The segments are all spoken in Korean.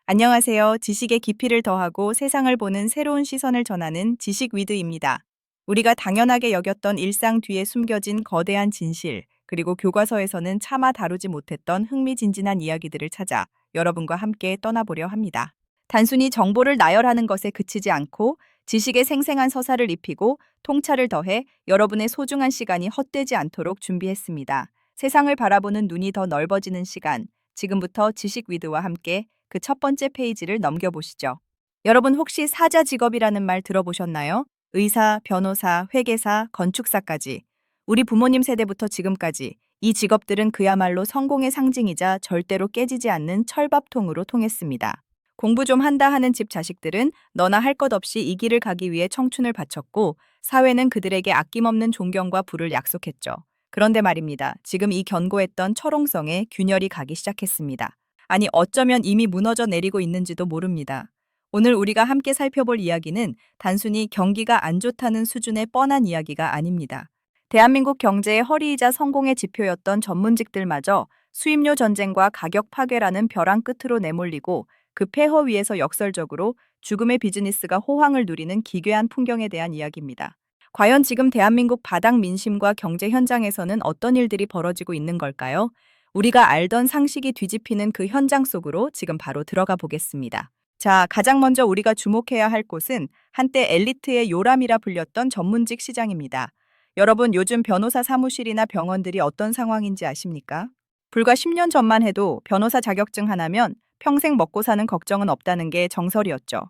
안녕하세요. 지식의 깊이를 더하고 세상을 보는 새로운 시선을 전하는 지식 위드입니다. 우리가 당연하게 여겼던 일상 뒤에 숨겨진 거대한 진실, 그리고 교과서에서는 차마 다루지 못했던 흥미진진한 이야기들을 찾아 여러분과 함께 떠나보려 합니다. 단순히 정보를 나열하는 것에 그치지 않고 지식의 생생한 서사를 입히고 통찰을 더해 여러분의 소중한 시간이 헛되지 않도록 준비했습니다. 세상을 바라보는 눈이 더 넓어지는 시간, 지금부터 지식 위드와 함께 그 첫 번째 페이지를 넘겨보시죠. 여러분 혹시 사자 직업이라는 말 들어보셨나요? 의사, 변호사, 회계사, 건축사까지. 우리 부모님 세대부터 지금까지 이 직업들은 그야말로 성공의 상징이자 절대로 깨지지 않는 철밥통으로 통했습니다. 공부 좀 한다 하는 집 자식들은 너나 할 것 없이 이 길을 가기 위해 청춘을 바쳤고, 사회는 그들에게 아낌없는 존경과 부를 약속했죠. 그런데 말입니다. 지금 이 견고했던 철옹성에 균열이 가기 시작했습니다. 아니, 어쩌면 이미 무너져 내리고 있는지도 모릅니다. 오늘 우리가 함께 살펴볼 이야기는 단순히 경기가 안 좋다는 수준의 뻔한 이야기가 아닙니다. 대한민국 경제의 허리이자 성공의 지표였던 전문직들마저 수입료 전쟁과 가격 파괴라는 벼랑 끝으로 내몰리고 그 폐허 위에서 역설적으로 죽음의 비즈니스가 호황을 누리는 기괴한 풍경에 대한 이야기입니다. 과연 지금 대한민국 바닥 민심과 경제 현장에서는 어떤 일들이 벌어지고 있는 걸까요? 우리가 알던 상식이 뒤집히는 그 현장 속으로 지금 바로 들어가 보겠습니다. 자, 가장 먼저 우리가 주목해야 할 곳은 한때 엘리트의 요람이라 불렸던 전문직 시장입니다. 여러분, 요즘 변호사 사무실이나 병원들이 어떤 상황인지 아십니까? 불과 10년 전만 해도 변호사 자격증 하나면 평생 먹고 사는 걱정은 없다는 게 정설이었죠.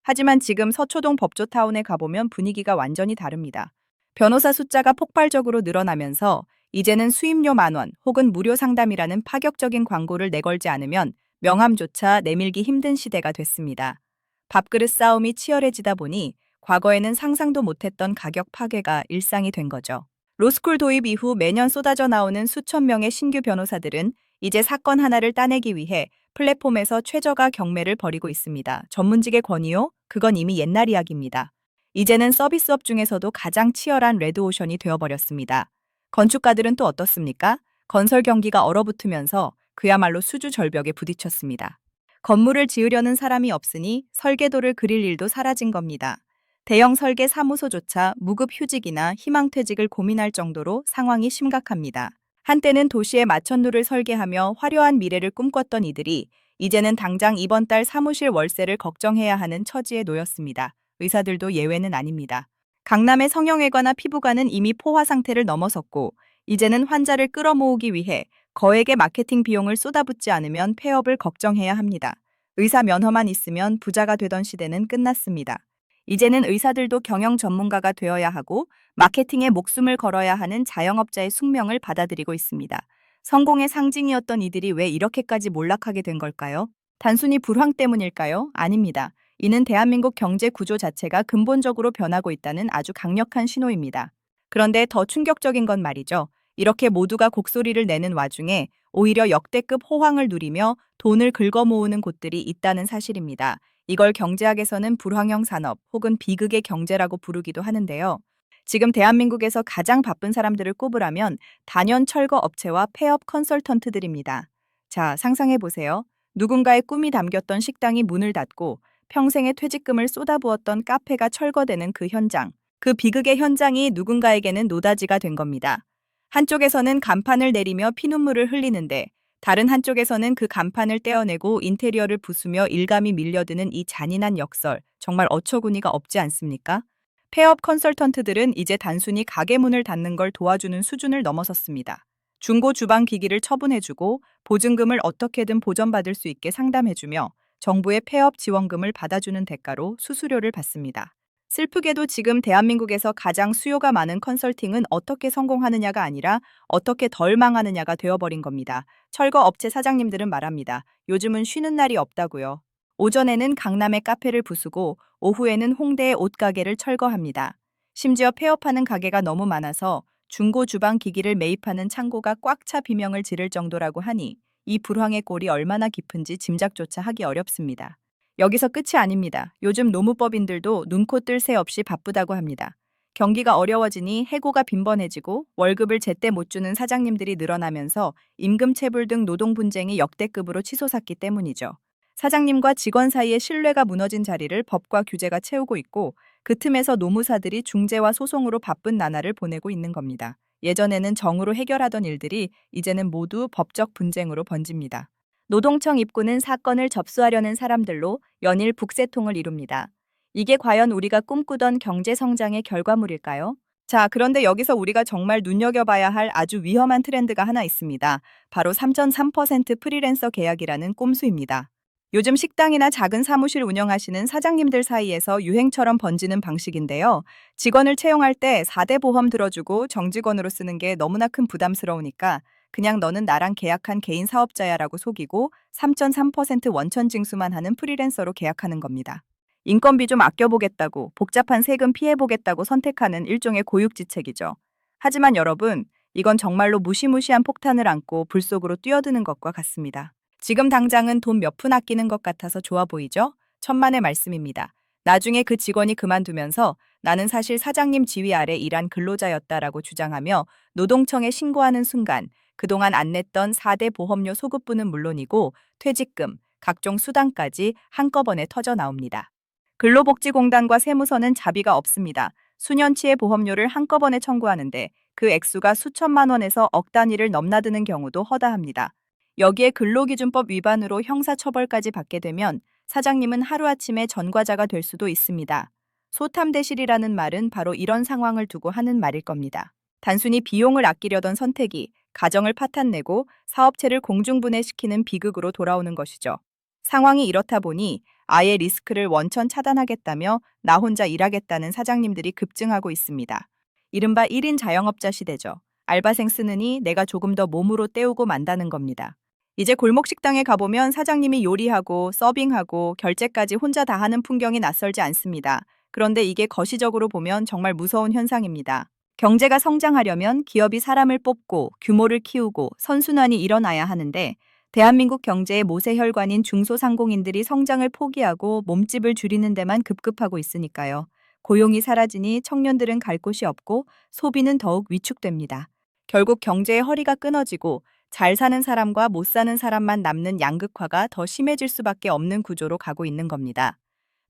하지만 지금 서초동 법조타운에 가보면 분위기가 완전히 다릅니다. 변호사 숫자가 폭발적으로 늘어나면서 이제는 수임료 10,000원 혹은 무료 상담이라는 파격적인 광고를 내걸지 않으면 명함조차 내밀기 힘든 시대가 됐습니다. 밥그릇 싸움이 치열해지다 보니 과거에는 상상도 못했던 가격 파괴가 일상이 된 거죠. 로스쿨 도입 이후 매년 쏟아져 나오는 수천 명의 신규 변호사들은 이제 사건 하나를 따내기 위해 플랫폼에서 최저가 경매를 벌이고 있습니다. 전문직의 권위요? 그건 이미 옛날 이야기입니다. 이제는 서비스업 중에서도 가장 치열한 레드오션이 되어버렸습니다. 건축가들은 또 어떻습니까? 건설 경기가 얼어붙으면서 그야말로 수주 절벽에 부딪혔습니다. 건물을 지으려는 사람이 없으니 설계도를 그릴 일도 사라진 겁니다. 대형 설계 사무소조차 무급 휴직이나 희망퇴직을 고민할 정도로 상황이 심각합니다. 한때는 도시의 마천루를 설계하며 화려한 미래를 꿈꿨던 이들이 이제는 당장 이번 달 사무실 월세를 걱정해야 하는 처지에 놓였습니다. 의사들도 예외는 아닙니다. 강남의 성형외과나 피부과는 이미 포화 상태를 넘어섰고, 이제는 환자를 끌어모으기 위해 거액의 마케팅 비용을 쏟아붓지 않으면 폐업을 걱정해야 합니다. 의사 면허만 있으면 부자가 되던 시대는 끝났습니다. 이제는 의사들도 경영 전문가가 되어야 하고 마케팅에 목숨을 걸어야 하는 자영업자의 숙명을 받아들이고 있습니다. 성공의 상징이었던 이들이 왜 이렇게까지 몰락하게 된 걸까요? 단순히 불황 때문일까요? 아닙니다. 이는 대한민국 경제 구조 자체가 근본적으로 변하고 있다는 아주 강력한 신호입니다. 그런데 더 충격적인 건 말이죠. 이렇게 모두가 곡소리를 내는 와중에 오히려 역대급 호황을 누리며 돈을 긁어모으는 곳들이 있다는 사실입니다. 이걸 경제학에서는 불황형 산업 혹은 비극의 경제라고 부르기도 하는데요. 지금 대한민국에서 가장 바쁜 사람들을 꼽으라면 단연 철거 업체와 폐업 컨설턴트들입니다. 자, 상상해 보세요. 누군가의 꿈이 담겼던 식당이 문을 닫고 평생의 퇴직금을 쏟아부었던 카페가 철거되는 그 현장. 그 비극의 현장이 누군가에게는 노다지가 된 겁니다. 한쪽에서는 간판을 내리며 피눈물을 흘리는데 다른 한쪽에서는 그 간판을 떼어내고 인테리어를 부수며 일감이 밀려드는 이 잔인한 역설, 정말 어처구니가 없지 않습니까? 폐업 컨설턴트들은 이제 단순히 가게 문을 닫는 걸 도와주는 수준을 넘어섰습니다. 중고 주방 기기를 처분해주고 보증금을 어떻게든 보전받을 수 있게 상담해주며 정부의 폐업 지원금을 받아주는 대가로 수수료를 받습니다. 슬프게도 지금 대한민국에서 가장 수요가 많은 컨설팅은 어떻게 성공하느냐가 아니라 어떻게 덜 망하느냐가 되어버린 겁니다. 철거 업체 사장님들은 말합니다. 요즘은 쉬는 날이 없다고요. 오전에는 강남의 카페를 부수고 오후에는 홍대의 옷가게를 철거합니다. 심지어 폐업하는 가게가 너무 많아서 중고 주방 기기를 매입하는 창고가 꽉 차 비명을 지를 정도라고 하니 이 불황의 꼴이 얼마나 깊은지 짐작조차 하기 어렵습니다. 여기서 끝이 아닙니다. 요즘 노무법인들도 눈코 뜰 새 없이 바쁘다고 합니다. 경기가 어려워지니 해고가 빈번해지고 월급을 제때 못 주는 사장님들이 늘어나면서 임금 체불 등 노동 분쟁이 역대급으로 치솟았기 때문이죠. 사장님과 직원 사이의 신뢰가 무너진 자리를 법과 규제가 채우고 있고 그 틈에서 노무사들이 중재와 소송으로 바쁜 나날을 보내고 있는 겁니다. 예전에는 정으로 해결하던 일들이 이제는 모두 법적 분쟁으로 번집니다. 노동청 입구는 사건을 접수하려는 사람들로 연일 북새통을 이룹니다. 이게 과연 우리가 꿈꾸던 경제 성장의 결과물일까요? 자, 그런데 여기서 우리가 정말 눈여겨봐야 할 아주 위험한 트렌드가 하나 있습니다. 바로 3.3% 프리랜서 계약이라는 꼼수입니다. 요즘 식당이나 작은 사무실 운영하시는 사장님들 사이에서 유행처럼 번지는 방식인데요. 직원을 채용할 때 4대 보험 들어주고 정직원으로 쓰는 게 너무나 큰 부담스러우니까 그냥 너는 나랑 계약한 개인 사업자야라고 속이고 3.3% 원천 징수만 하는 프리랜서로 계약하는 겁니다. 인건비 좀 아껴보겠다고, 복잡한 세금 피해보겠다고 선택하는 일종의 고육지책이죠. 하지만 여러분, 이건 정말로 무시무시한 폭탄을 안고 불 속으로 뛰어드는 것과 같습니다. 지금 당장은 돈 몇 푼 아끼는 것 같아서 좋아 보이죠? 천만의 말씀입니다. 나중에 그 직원이 그만두면서 나는 사실 사장님 지휘 아래 일한 근로자였다라고 주장하며 노동청에 신고하는 순간 그동안 안 냈던 4대 보험료 소급분은 물론이고 퇴직금, 각종 수당까지 한꺼번에 터져 나옵니다. 근로복지공단과 세무서는 자비가 없습니다. 수년치의 보험료를 한꺼번에 청구하는데 그 액수가 수천만 원에서 억 단위를 넘나드는 경우도 허다합니다. 여기에 근로기준법 위반으로 형사처벌까지 받게 되면 사장님은 하루아침에 전과자가 될 수도 있습니다. 소탐대실이라는 말은 바로 이런 상황을 두고 하는 말일 겁니다. 단순히 비용을 아끼려던 선택이 가정을 파탄내고 사업체를 공중분해시키는 비극으로 돌아오는 것이죠. 상황이 이렇다 보니 아예 리스크를 원천 차단하겠다며 나 혼자 일하겠다는 사장님들이 급증하고 있습니다. 이른바 1인 자영업자 시대죠. 알바생 쓰느니 내가 조금 더 몸으로 때우고 만다는 겁니다. 이제 골목 식당에 가보면 사장님이 요리하고 서빙하고 결제까지 혼자 다 하는 풍경이 낯설지 않습니다. 그런데 이게 거시적으로 보면 정말 무서운 현상입니다. 경제가 성장하려면 기업이 사람을 뽑고 규모를 키우고 선순환이 일어나야 하는데 대한민국 경제의 모세혈관인 중소상공인들이 성장을 포기하고 몸집을 줄이는 데만 급급하고 있으니까요. 고용이 사라지니 청년들은 갈 곳이 없고 소비는 더욱 위축됩니다. 결국 경제의 허리가 끊어지고 잘 사는 사람과 못 사는 사람만 남는 양극화가 더 심해질 수밖에 없는 구조로 가고 있는 겁니다.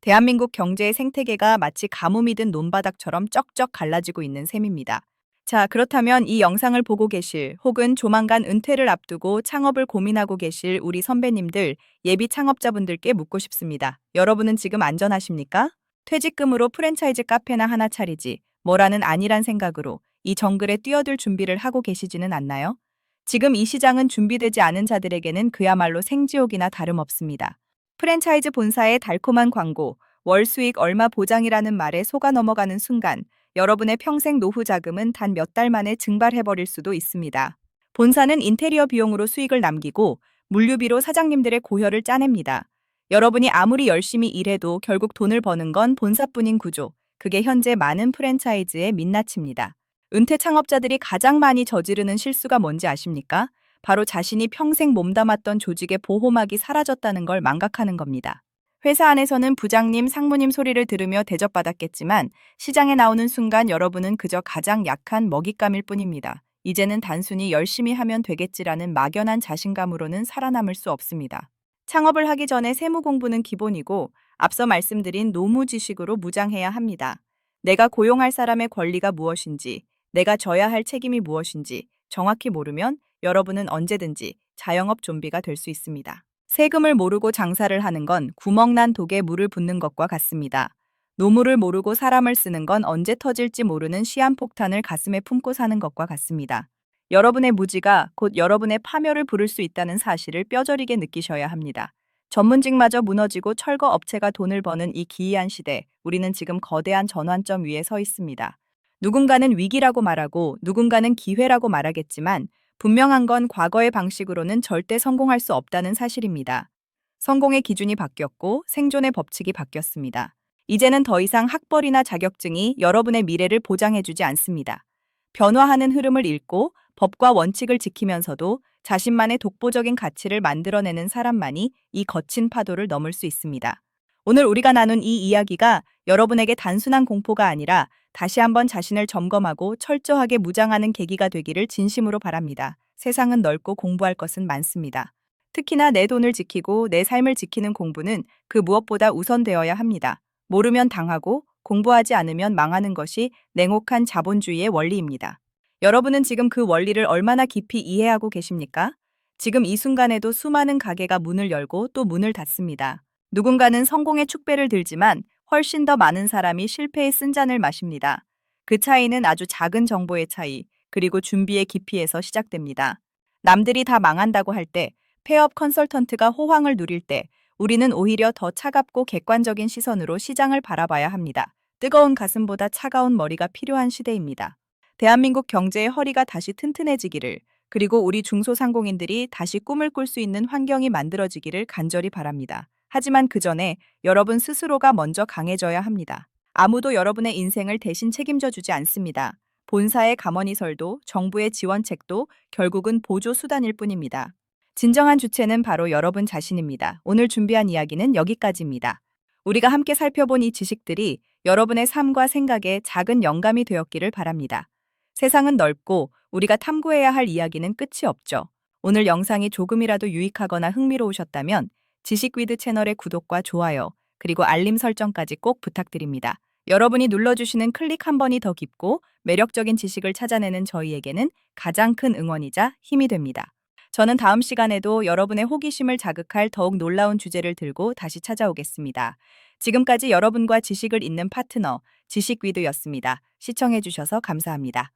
대한민국 경제의 생태계가 마치 가뭄이 든 논바닥처럼 쩍쩍 갈라지고 있는 셈입니다. 자, 그렇다면 이 영상을 보고 계실 혹은 조만간 은퇴를 앞두고 창업을 고민하고 계실 우리 선배님들, 예비 창업자분들께 묻고 싶습니다. 여러분은 지금 안전하십니까? 퇴직금으로 프랜차이즈 카페나 하나 차리지, 뭐라는 아니란 생각으로 이 정글에 뛰어들 준비를 하고 계시지는 않나요? 지금 이 시장은 준비되지 않은 자들에게는 그야말로 생지옥이나 다름없습니다. 프랜차이즈 본사의 달콤한 광고, 월 수익 얼마 보장이라는 말에 속아 넘어가는 순간 여러분의 평생 노후 자금은 단 몇 달 만에 증발해버릴 수도 있습니다. 본사는 인테리어 비용으로 수익을 남기고 물류비로 사장님들의 고혈을 짜냅니다. 여러분이 아무리 열심히 일해도 결국 돈을 버는 건 본사뿐인 구조. 그게 현재 많은 프랜차이즈의 민낯입니다. 은퇴 창업자들이 가장 많이 저지르는 실수가 뭔지 아십니까? 바로 자신이 평생 몸담았던 조직의 보호막이 사라졌다는 걸 망각하는 겁니다. 회사 안에서는 부장님, 상무님 소리를 들으며 대접받았겠지만 시장에 나오는 순간 여러분은 그저 가장 약한 먹잇감일 뿐입니다. 이제는 단순히 열심히 하면 되겠지라는 막연한 자신감으로는 살아남을 수 없습니다. 창업을 하기 전에 세무 공부는 기본이고 앞서 말씀드린 노무 지식으로 무장해야 합니다. 내가 고용할 사람의 권리가 무엇인지, 내가 져야 할 책임이 무엇인지 정확히 모르면 여러분은 언제든지 자영업 좀비가 될 수 있습니다. 세금을 모르고 장사를 하는 건 구멍난 독에 물을 붓는 것과 같습니다. 노무를 모르고 사람을 쓰는 건 언제 터질지 모르는 시한폭탄을 가슴에 품고 사는 것과 같습니다. 여러분의 무지가 곧 여러분의 파멸을 부를 수 있다는 사실을 뼈저리게 느끼셔야 합니다. 전문직마저 무너지고 철거 업체가 돈을 버는 이 기이한 시대, 우리는 지금 거대한 전환점 위에 서 있습니다. 누군가는 위기라고 말하고 누군가는 기회라고 말하겠지만 분명한 건 과거의 방식으로는 절대 성공할 수 없다는 사실입니다. 성공의 기준이 바뀌었고 생존의 법칙이 바뀌었습니다. 이제는 더 이상 학벌이나 자격증이 여러분의 미래를 보장해주지 않습니다. 변화하는 흐름을 읽고 법과 원칙을 지키면서도 자신만의 독보적인 가치를 만들어내는 사람만이 이 거친 파도를 넘을 수 있습니다. 오늘 우리가 나눈 이 이야기가 여러분에게 단순한 공포가 아니라 다시 한번 자신을 점검하고 철저하게 무장하는 계기가 되기를 진심으로 바랍니다. 세상은 넓고 공부할 것은 많습니다. 특히나 내 돈을 지키고 내 삶을 지키는 공부는 그 무엇보다 우선되어야 합니다. 모르면 당하고 공부하지 않으면 망하는 것이 냉혹한 자본주의의 원리입니다. 여러분은 지금 그 원리를 얼마나 깊이 이해하고 계십니까? 지금 이 순간에도 수많은 가게가 문을 열고 또 문을 닫습니다. 누군가는 성공의 축배를 들지만 훨씬 더 많은 사람이 실패의 쓴잔을 마십니다. 그 차이는 아주 작은 정보의 차이, 그리고 준비의 깊이에서 시작됩니다. 남들이 다 망한다고 할 때, 폐업 컨설턴트가 호황을 누릴 때, 우리는 오히려 더 차갑고 객관적인 시선으로 시장을 바라봐야 합니다. 뜨거운 가슴보다 차가운 머리가 필요한 시대입니다. 대한민국 경제의 허리가 다시 튼튼해지기를, 그리고 우리 중소상공인들이 다시 꿈을 꿀 수 있는 환경이 만들어지기를 간절히 바랍니다. 하지만 그 전에 여러분 스스로가 먼저 강해져야 합니다. 아무도 여러분의 인생을 대신 책임져 주지 않습니다. 본사의 감원이설도 정부의 지원책도 결국은 보조 수단일 뿐입니다. 진정한 주체는 바로 여러분 자신입니다. 오늘 준비한 이야기는 여기까지입니다. 우리가 함께 살펴본 이 지식들이 여러분의 삶과 생각에 작은 영감이 되었기를 바랍니다. 세상은 넓고 우리가 탐구해야 할 이야기는 끝이 없죠. 오늘 영상이 조금이라도 유익하거나 흥미로우셨다면 지식위드 채널의 구독과 좋아요, 그리고 알림 설정까지 꼭 부탁드립니다. 여러분이 눌러주시는 클릭 한 번이 더 깊고 매력적인 지식을 찾아내는 저희에게는 가장 큰 응원이자 힘이 됩니다. 저는 다음 시간에도 여러분의 호기심을 자극할 더욱 놀라운 주제를 들고 다시 찾아오겠습니다. 지금까지 여러분과 지식을 잇는 파트너, 지식위드였습니다. 시청해주셔서 감사합니다.